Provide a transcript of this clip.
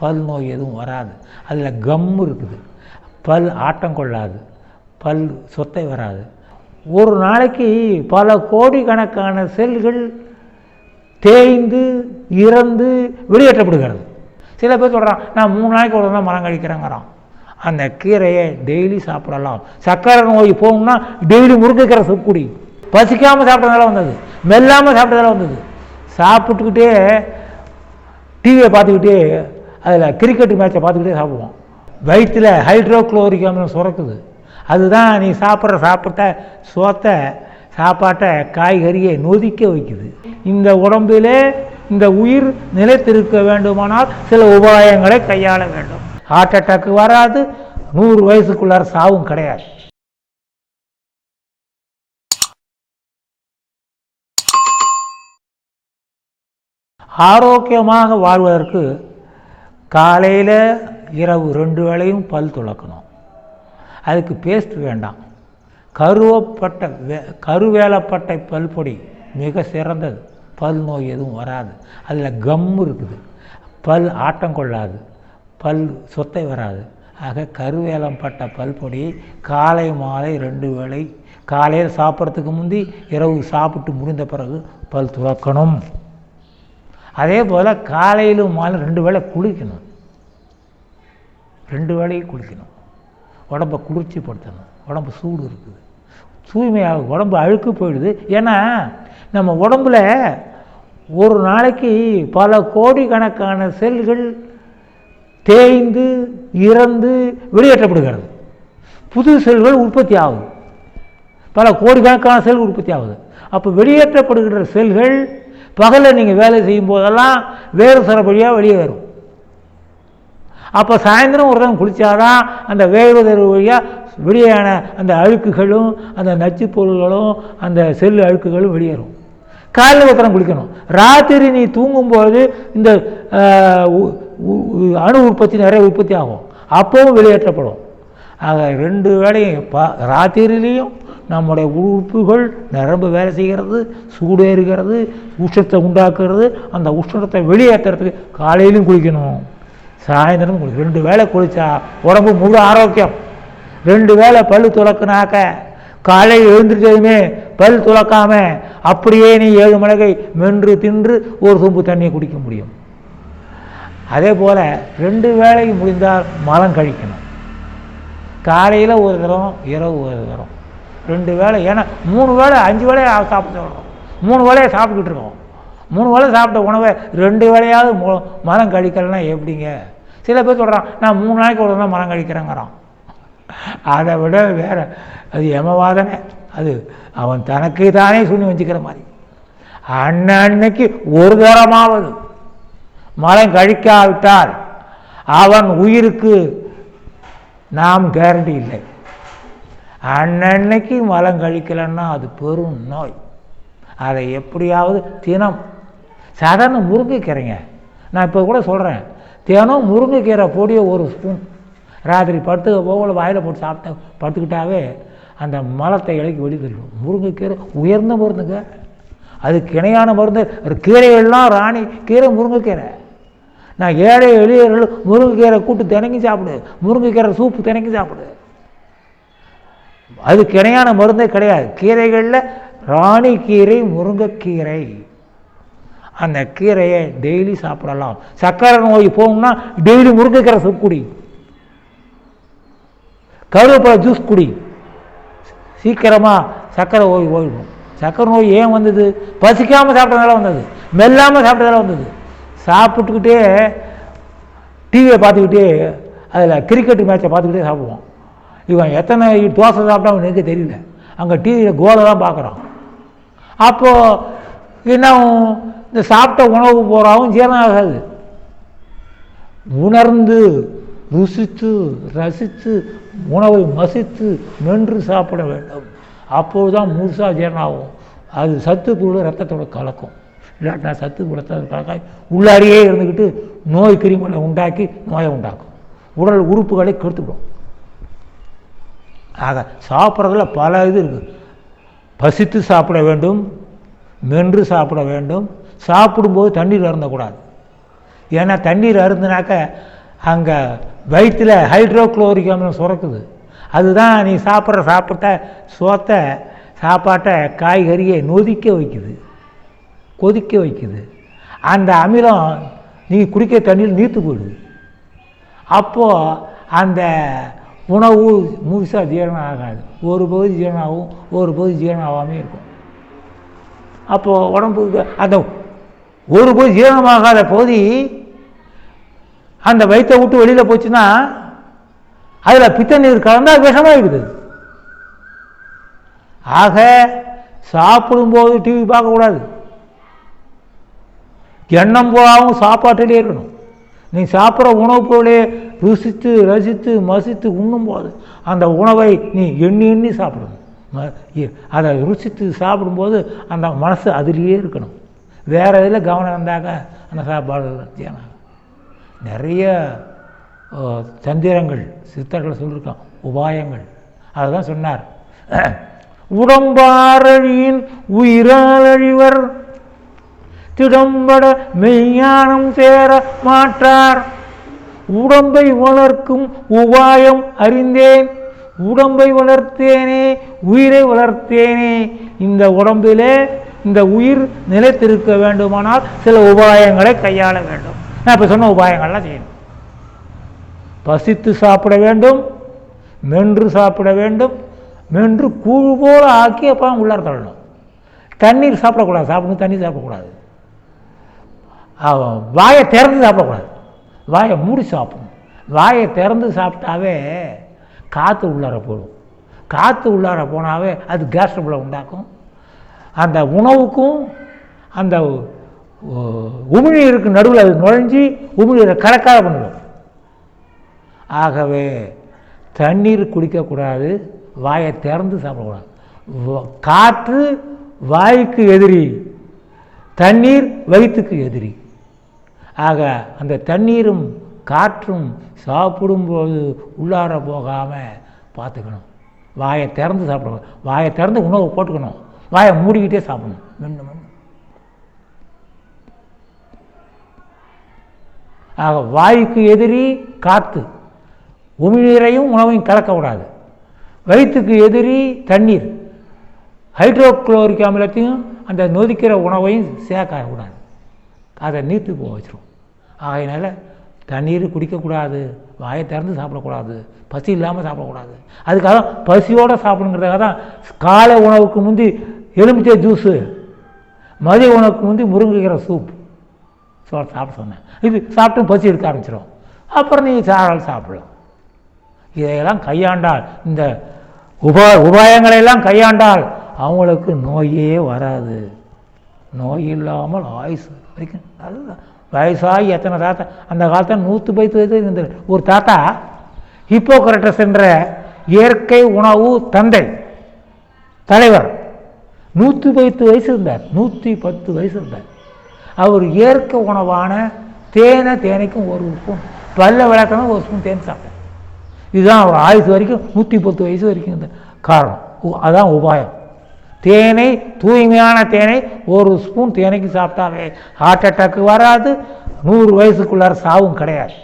பல் நோய் எதுவும் வராது. அதில் கம்மு இருக்குது, பல் ஆட்டம் கொள்ளாது, பல் சொத்தை வராது. ஒரு நாளைக்கு பல கோடிக்கணக்கான செல்கள் தேய்ந்து இறந்து வெளியேற்றப்படுகிறது. சில பேர் சொல்கிறான், நான் 3 நாளைக்கு ஒரு தான் மரம் கழிக்கிறேங்கிறான். அந்த கீரையை டெய்லி சாப்பிடலாம். சர்க்கரை நோய் போகணும்னா டெய்லி முருங்கைக்கீரை சுக்குடி. பசிக்காமல் சாப்பிட்டதால வந்தது, மெல்லாமல் சாப்பிட்டதால வந்தது. சாப்பிட்டுக்கிட்டே டிவியை பார்த்துக்கிட்டே அதில் கிரிக்கெட் மேட்சை பார்த்துக்கிட்டே சாப்பிடுவோம். வயிற்றில் ஹைட்ரோக்ளோரிக் அமிலம் சுரக்குது. அதுதான் நீ சாப்பிட்ட சாப்பாட்டை காய்கறியை நொதிக்க வைக்குது. இந்த உடம்பிலே இந்த உயிர் நிலைத்திருக்க வேண்டுமானால் சில உபாயங்களை கையாள வேண்டும். ஹார்ட் அட்டாக்கு வராது, 100 வயசுக்குள்ளார சாவும் கிடையாது. ஆரோக்கியமாக வாழ்வதற்கு காலையில் இரவு 2 வேளையும் பல் துலக்கணும். அதுக்கு பேஸ்ட் வேண்டாம். கருவேலப்பட்டை பல் பொடி மிக சிறந்தது. பல் நோய் எதுவும் வராது. அதில் கம்மு இருக்குது, பல் ஆட்டம் கொள்ளாது, பல் சொத்தை வராது. ஆக கருவேலம்பட்ட பல் பொடி காலை மாலை 2 வேளை, காலையில் சாப்பிட்றதுக்கு முந்தி இரவு சாப்பிட்டு முடிந்த பிறகு பல் துலக்கணும். அதே போல் காலையிலும் மாலை 2 வேளை குளிக்கணும். 2 வேளையும் குளிக்கணும். உடம்பை குளிர்ச்சிப்படுத்தணும். உடம்பு சூடு இருக்குது, தூய்மையாக உடம்பு அழுக்கு போயிடுது. ஏன்னா நம்ம உடம்புல ஒரு நாளைக்கு பல கோடிக்கணக்கான செல்கள் தேய்ந்து இறந்து வெளியேற்றப்படுகிறது. புது செல்கள் உற்பத்தி ஆகுது, பல கோடிக்கணக்கான செல்கள் உற்பத்தி ஆகுது. அப்போ வெளியேற்றப்படுகிற செல்கள் பகலில் நீங்கள் வேலை செய்யும் போதெல்லாம் வேறு சில வழியாக வெளியே வரும். அப்போ சாயந்தரம் ஒரு தான் குளித்தாதான் அந்த வேறுதல் வழியாக வெளியான அந்த அழுக்குகளும் அந்த நச்சு பொருள்களும் அந்த செல் அழுக்குகளும் வெளியேறும். காலையில் ஒருத்தரம் குளிக்கணும். ராத்திரி நீ தூங்கும்போது இந்த அணு உற்பத்தி நிறைய உற்பத்தி ஆகும், அப்பவும் வெளியேற்றப்படும். ஆக 2 வேளையும் ராத்திரிலையும் நம்முடைய உறுப்புகள் நிரம்ப வேலை செய்கிறது, சூடேறுகிறது, உஷ்ணத்தை உண்டாக்குறது. அந்த உஷ்ணத்தை வெளியேற்றுறதுக்கு காலையிலும் குளிக்கணும், சாயந்தரம் குளிக்கணும். 2 வேளை குளித்தா உடம்பு முழு ஆரோக்கியம். 2 வேளை பல் துலக்குனாக்க காலையில் எழுந்திரிச்சதுமே பல் துலக்காம அப்படியே நீ 7 மிளகை மென்று தின்று ஒரு சொம்பு தண்ணியை குடிக்க முடியும். அதே போல் 2 வேளைக்கு முடிந்தால் மலம் கழிக்கணும். காலையில் ஒரு தரம், இரவு ஒரு தரம், 2 வேளை. ஏன்னா 3 வேளை 5 வேளையை சாப்பிட்டு வரோம், 3 வேளையை சாப்பிட்டுக்கிட்டு இருக்கோம். 3 வேளை சாப்பிட்ட உணவை 2 வேளையாவது மலம் கழிக்கலைன்னா எப்படிங்க? சில பேர் சொல்கிறான், நான் 3 நாளைக்கு ஒரு தான் மலம் கழிக்கிறேங்கிறான். அதை விட வேறு அது யமவாதனை. அது அவன் தனக்கு தானே சொல்லி வச்சுக்கிற மாதிரி. அன்னைக்கு ஒரு தரமாவது மலம் கழிக்காவிட்டால் அவன் உயிருக்கு நாம் கேரண்டி இல்லை. அன்னைக்கு மலம் கழிக்கலைன்னா அது பெரும் நோய். அதை எப்படியாவது தினம் சாதாரண முருங்கைக்கீரைங்க, நான் இப்போ கூட சொல்கிறேன், தினம் முருங்கைக்கீரை பொடியை 1 ஸ்பூன் ராத்திரி படுத்துக்க போகல வாயில் போட்டு சாப்பிட்ட படுத்துக்கிட்டாவே அந்த மலத்தை இலைக்கு வெளித்தள்ளும். முருங்கைக்கீரை உயர்ந்த மருந்துங்க, அதுக்கு இணையான மருந்து. கீரைகள்லாம் ராணி கீரை முருங்கைக்கீரை. நான் ஏழை எளியர்கள் முருங்கைக்கீரை கூட்டு தினைக்கும் சாப்பிடு, முருங்கைக்கீரை சூப்பு தினைக்கும் சாப்பிடு. அதுக்கு இணையான மருந்தே கிடையாது. கீரைகளில் ராணி கீரை முருங்கைக்கீரை. அந்த கீரையை டெய்லி சாப்பிடலாம். சர்க்கரை நோய் போகணும்னா டெய்லி முருங்கைக்கீரை சூப் குடி, கருவேப்பிலை ஜூஸ் குடி. சீக்கிரமாக சர்க்கரை நோய் போயிடும். சர்க்கரை நோய் ஏன் வந்தது? பசிக்காமல் சாப்பிட்டதால வந்தது, மெல்லாமல் சாப்பிட்டதால வந்தது. சாப்பிட்டுக்கிட்டே டிவியை பார்த்துக்கிட்டே அதில் கிரிக்கெட் மேட்சை பார்த்துக்கிட்டே சாப்பிடுவோம். இவன் எத்தனை தோசை சாப்பிட்டா அவனுக்கு தெரியல, அங்கே டிவியில் கோலை தான் பார்க்குறான். அப்போது என்ன, இந்த சாப்பிட்ட உணவு போகிறாவும் ஜீரணம் ஆகாது. உணர்ந்து ருசித்து ரசித்து உணவை மசித்து மென்று சாப்பிட வேண்டும். அப்போது தான் முழுசாக ஜீரணம் ஆகும். அது சத்து பொருள் ரத்தத்தோட கலக்கும். இல்லாட்டா சத்து ரத்தத்தோட கலக்காய் உள்ளாரியே இருந்துக்கிட்டு நோய் கிருமிகளை உண்டாக்கி நோயை உண்டாக்கும், உடல் உறுப்புகளை கெடுத்துவிடும். ஆக சாப்பிட்றதுல பல இது இருக்குது. பசித்து சாப்பிட வேண்டும், மென்று சாப்பிட வேண்டும். சாப்பிடும்போது தண்ணீர் அருந்தக்கூடாது. ஏன்னா தண்ணீர் அருந்துனாக்க அங்கே வயிற்றில் ஹைட்ரோக்ளோரிக் அமிலம் சுரக்குது. அதுதான் நீ சாப்பிட்ட சாப்பாட்டை காய்கறியை கொதிக்க வைக்குது. அந்த அமிலம் நீ குடிக்க தண்ணீர் நீர்த்து போயிடுது. அப்போது அந்த உணவு முழுசாக ஜீரணம் ஆகாது. ஒரு பகுதி ஜீரணம் ஆகும், ஒரு பகுதி ஜீரணம் ஆகாமல் இருக்கும். அப்போது உடம்புக்கு அந்த ஒரு பகுதி ஜீரணமாகாத பகுதி அந்த வயிற்றை விட்டு வெளியில் போச்சுன்னா அதில் பித்த நீர் கலந்தால் விஷமாகிடுது. ஆக சாப்பிடும்போது டிவி பார்க்கக்கூடாது. எண்ணம் போகாமல் சாப்பாட்டிலே இருக்கணும். நீ சாப்பிட்ற உணவுப் பொருளே ருசித்து ரசித்து மசித்து உண்ணும்போது அந்த உணவை நீ எண்ணி சாப்பிடணும். அதை ருசித்து சாப்பிடும்போது அந்த மனசு அதிலேயே இருக்கணும். வேறு இதில் கவனம் இருந்தாக்க அந்த சாப்பாடு தியானம். நிறைய தந்திரங்கள் சித்தர்கள் சொல்லியிருக்கான், உபாயங்கள். அதுதான் சொன்னார், உடம்பாரழியின் உயிரால் அழிவர் திடம்பட மெய்ஞானம் சேர மாற்றார். உடம்பை வளர்க்கும் உபாயம் அறிந்தேன், உடம்பை வளர்த்தேனே உயிரை வளர்த்தேனே. இந்த உடம்பிலே இந்த உயிர் நிலைத்திருக்க வேண்டுமானால் சில உபாயங்களை கையாள வேண்டும். நான் இப்போ சொன்ன உபாயங்கள்லாம் செய்யணும். பசித்து சாப்பிட வேண்டும், மென்று சாப்பிட வேண்டும். மென்று கூழ் போல ஆக்கி அப்போ உள்ளார தள்ளணும். தண்ணீர் சாப்பிடக்கூடாது, சாப்பிடணும். தண்ணீர் சாப்பிடக்கூடாது. வாயை திறந்து சாப்பிடக்கூடாது, வாயை மூடி சாப்பிடணும். வாயை திறந்து சாப்பிட்டாவே காற்று உள்ளார போடும். காற்று உள்ளார போனாவே அது கேஸ் ட்ரபிளை உண்டாக்கும். அந்த உணவுக்கும் அந்த உமிழ்நீருக்கு நடுவில் அது நுழைஞ்சி உமிழ்நீரை கலக்காத பண்ணிடும். ஆகவே தண்ணீர் குடிக்கக்கூடாது, வாயை திறந்து சாப்பிடக்கூடாது. காற்று வாய்க்கு எதிரி, தண்ணீர் வயிற்றுக்கு எதிரி. ஆக அந்த தண்ணீரும் காற்றும் சாப்பிடும்போது உள்ளார போகாமல் பார்த்துக்கணும். வாயை திறந்து சாப்பிடணும், வாயை திறந்து உணவு போட்டுக்கணும், வாயை மூடிக்கிட்டே சாப்பிடணும். மென்று ஆக வாய்க்கு எதிரி காற்று, உமிழ்நீரையும் உணவையும் கலக்கக்கூடாது. வயிற்றுக்கு எதிரி தண்ணீர், ஹைட்ரோக்ளோரிக் அமிலத்தையும் அந்த நொதிக்கிற உணவையும் சேர்க்கக்கூடாது, அதை நீர்த்து போக வச்சிடும். ஆகையினால தண்ணீர் குடிக்கக்கூடாது, வாயை திறந்து சாப்பிடக்கூடாது, பசி இல்லாமல் சாப்பிடக்கூடாது. அதுக்காக பசியோடு சாப்பிடுங்கிறதுக்காக தான் காலை உணவுக்கு முந்தி எலுமிச்சை ஜூஸு, மதிய உணவுக்கு முந்தி முருங்கைக்கீரை சூப் சாப்பிட சொன்னேன். இது சாப்பிட்டு பசி எடுக்க ஆரம்பிச்சிடும். அப்புறம் நீ சாப்பிடலாம். இதையெல்லாம் கையாண்டால், இந்த உபாயங்களையெல்லாம் கையாண்டால் அவங்களுக்கு நோயே வராது. நோய் இல்லாமல் ஆயுசு வரைக்கும் அதுதான். வயசாகி எத்தனை தாத்தா அந்த காலத்தில் 110 வயசு இருந்தது. ஒரு தாத்தா ஹிப்போக்ரட்டஸ் என்ற இயற்கை உணவு தலைவர் 110 வயசு இருந்தார். 110 வயசு இருந்தார். அவர் இயற்கை உணவான தேனைக்கும் ஒரு ஸ்பூன், பல்ல விளக்கணும் ஒரு ஸ்பூன் தேன் சாப்பிட்டார். இதுதான் அவர் ஆயுசு வரைக்கும் 110 வயசு வரைக்கும் இருந்த காரணம். அதுதான் உபாயம். தேனை, தூய்மையான தேனை ஒரு ஸ்பூன் தேனைக்கு சாப்பிட்டாவே ஹார்ட் அட்டாக்கு வராது, 100 வயசுக்குள்ளார சாவும் கிடையாது.